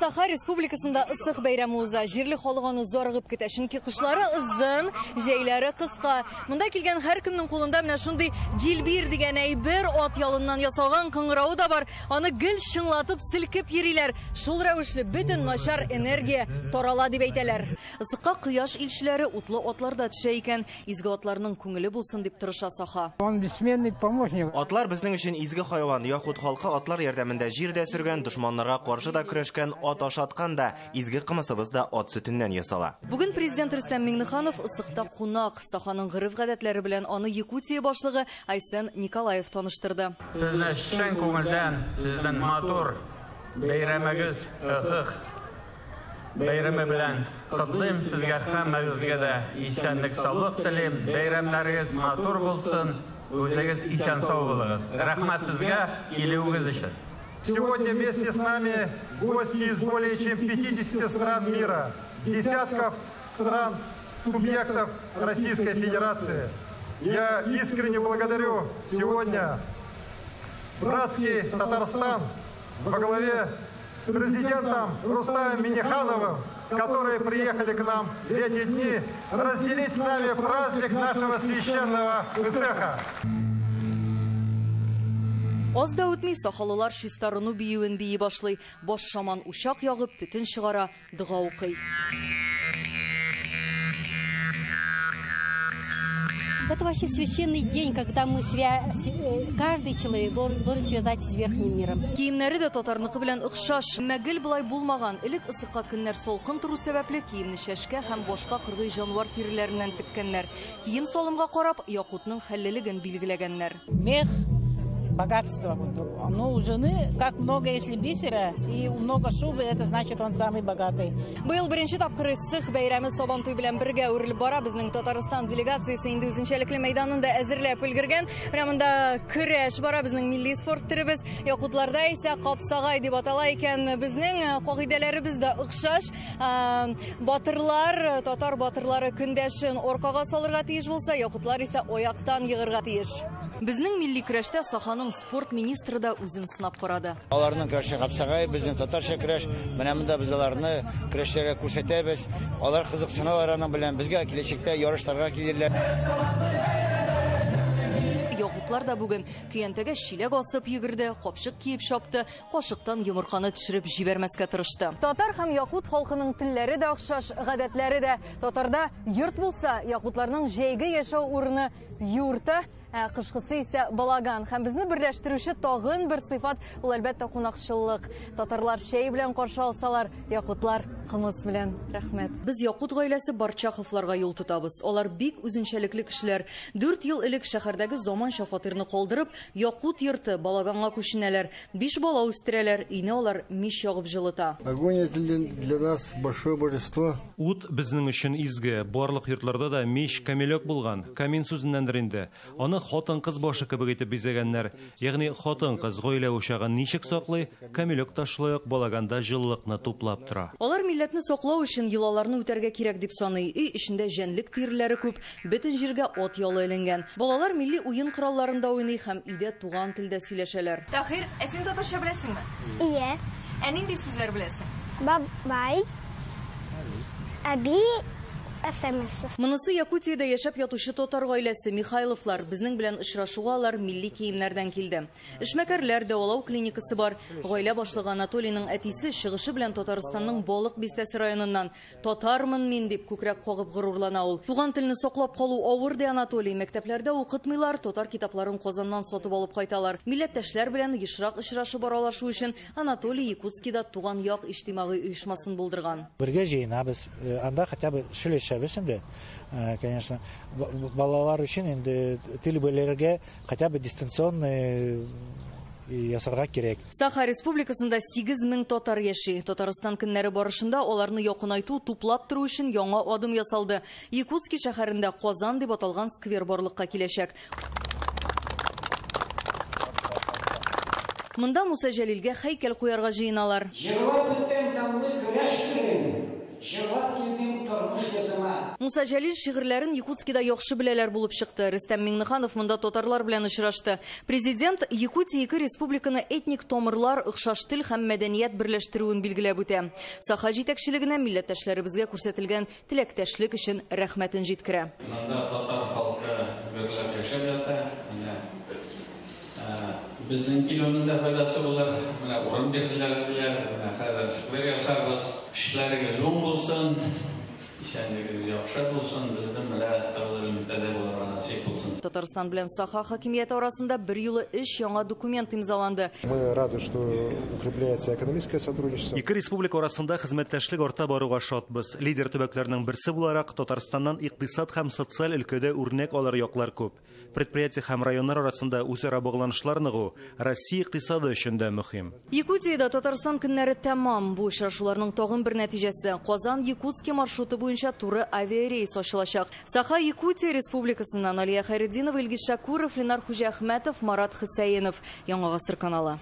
Саха Республикасында ысык бәйрәме уза. Җирле халык аны зарыгып көтә. Чөнки кышлары ызын, җәйләре кыска. Монда килгән һәркемнең кулында менә шундый гилбир дигән әйбер ат ялыннан ясалган кыңгырау да бар. Аны гел шыңлатып селкеп йөриләр. Шул рәвешле бөтен начар энергия тарала дип әйтәләр. Ысыкка кояш илчеләре утлы атларда төшә икән. Изге атларның күңеле булсын дип тырыша Саха. Он бессменный помощник. Атлар безнең өчен изге хайван. Яхуд халкы атлар ярдәмендә җирдә сөргән, дошманнарга каршы да көрәшкән, ат ашаткан да, изге кымысыбыз да ат сөтеннән ясала. Бүген президент Рөстәм Миңнеханов ысыкта кунак. Саханың гырыф-гадәтләре белән аны Якутия башлыгы Айсен Николаев таныштырды. Сезне чын күңелдән, сезнең матур бәйрәмегез ыкык бәйрәме белән котлыйм сезгә һәммәгезгә дә исәнлек саулык телим. Бәйрәмнәрегез матур булсын, үзегез исән сау булыгыз. Рәхмәт сезгә килүегез өчен. Сегодня вместе с нами гости из более чем 50 стран мира, десятков стран, субъектов Российской Федерации. Я искренне благодарю сегодня братский Татарстан во главе с президентом Рустамом Миннехановым, которые приехали к нам в эти дни разделить с нами праздник нашего священного Исеха. Аз да үтми сахалылар шистарыну биюен бии башлый. Бош шаман ушак ягып, төтен чыгара, дога укый. Это вообще священный день, когда мы каждый человек должен связать с верхним миром. Киемнәре дә татарныкы белән охшаш. Мәгел булай булмаган. Элек ысыкка көннәр салкын туру сәбәпле киемне шәшкә һәм башка кыргый җанвар тиреләреннән теккәннәр. Кием салымга карап, якутның хәллелеген билгеләгәннәр. Мех, богатство. Ну, у жены как много, если бисера и много шубы, это значит он самый богатый. Быел беренче тапкыр ысык бәйрәме Сабантуй белән бергә үрелеп бара. Безнең Татарстан делегациясе инде үзенчәлекле мәйданында әзерләп өлгергән. Менә монда көрәш бара, безнең милли спорт төребез. Якутларда исә капсагай дип атала икән. Безнең кагыйдәләребез дә охшаш. Батырлар, татар батырлары көндәшен оркага салырга тиеш булса, якутлар исә аяктан йыгырга тиеш. Безнең милли көрәштә Саханың спорт министры да үзен сынап карады. Аларның көрәше капсагай, безнең татарча көрәш, менә монда без аларны көрәшләргә күрсәтәбез. Алар кызыксыналар аның белән безгә киләчәктә ярышларга килерләр. Якутлар да бүген көянтәгә чиләк асып йөгерде, капчык киеп шапты, кашыктан йомырканы төшереп җибәрмәскә тырышты. Татар һәм якут халкының телләре дә охшаш, гадәтләре дә. Татарда йорт булса, якутларның җәйге яшәү урыны юрты, кышкысы исә балаган. Һәм безне берләштерүче тагын бер сыйфат ул әлбәттә кунакчыллык. Татарлар шәй белән каршы алсалар, якутлар кымыз белән. Рәхмәт. Без якут гаиләсе Барчаховларга юл тотабыз. Алар бик үзенчәлекле кешеләр. 4 ел элек шәһәрдәге заманча фатирны калдырып, якут йорты балаганга күченәләр. 5 бала үстерәләр. Ине алар мич ягып җылыта. Огонь для нас большое божество. Ут безнең өчен изге. Барлык йортларда да мич камелек булган. Камин сүзеннәндер инде. Аны хатын-кыз башы кебек итеп бизәгәннәр. Ягъни хатын-кыз гаилә учагын ничек саклый, камелек ташлык балаганда җылылыкны туплап тора. Алар милләтне саклау өчен йолаларны үтәргә кирәк дип саный. Өй эчендә җәнлек тиреләре күп, бөтен җиргә ат ялы эленгән. Балалар милли уен коралларында уйный һәм өйдә туган телдә сөйләшәләр. Тахир, син татарча беләсеңме? Ие. Нинди сүзләр беләсең? Бабай. Аби. Монысы Якутиядә яшәп ятучы татар гаиләсе Михайловлар. Безнең белән очрашуга алар милли киемнәрдән килде. Эшмәкәрләр дәвалау клиникасы бар. Гаилә башлыгы Анатолийның әтисе чыгышы белән Татарстанның Балык бистәсе районыннан. Татармын мин дип күкрәк кагып горурлана ул. Туган телне саклап калу авыр ди Анатолий. Мәктәпләрдә укытмыйлар, татар китапларын Казаннан сатып алып кайталар. Милләттәшләр белән ешрак очрашып аралашу өчен Анатолий Якутскида туган як иҗтимагый оешмасын булдырган. Бергә җыенабыз. Анда хотя бы конечно, балалар өчен инде тел белергә хотя бы дистанционный ясарга кирәк. Саха Республикасында 8000 татар яши. Татарстан көннәре барышында аларны якынайту, туплап тору өчен яңа адым ясалды. Якутский шәһәрендә Казан дип аталган сквер барлыкка киләчәк. Монда Муса Җәлилгә һәйкәл куярга җыеналар. Муса Жәлил шигырьләрен Якутскида яхшы беләләр булып чыкты. Рөстәм Миңнеханов монда татарлар белән очрашты. Президент Якутия ике республиканы этник томырлар, охшаш тел һәм мәдәният берләштерүен билгеләп үтә. Саха җитәкчелегенә милләттәшләребезгә күрсәтелгән теләктәшлек өчен рәхмәтен җиткерә. Монда татар халкы берләп яшәп ята. Безнең килүнең дә файдасы булыр. Менә урын бирделәр, менә хәзер сквер ясарбыз. Эшләрегез уң булсын, исәнлегез яхшы булсын, безнең белән тагыз элемтәдә булырга насыйп булсын. Татарстан белән Саха хакимияте арасында бер юлы эш яңа документ имзаланды. Мы рады, что укрепляется экономическое сотрудничество. Ике республика арасында хезмәттәшлек арта баруга шатбыз. Лидер төбәкләрнең берсе буларак Татарстаннан икътисад һәм социаль өлкәдә үрнәк алыр яклар күп. Предприятие һәм районнар арасында үзара багланышлар ныгу Россия икътисады өчен дә мөһим. Якутиядә Татарстан көннәре тәмам. Бу очрашуларның тагын бер нәтиҗәсе. Казан-Якутский маршруты буенча туры авиарейс ачылачак. Саха-Якутия Республикасыннан Алия Хайретдинова, Илгиз Шакуров, Ленар Хуҗа Әхмәтов, Марат Хусәенов. Яңа гасыр каналы.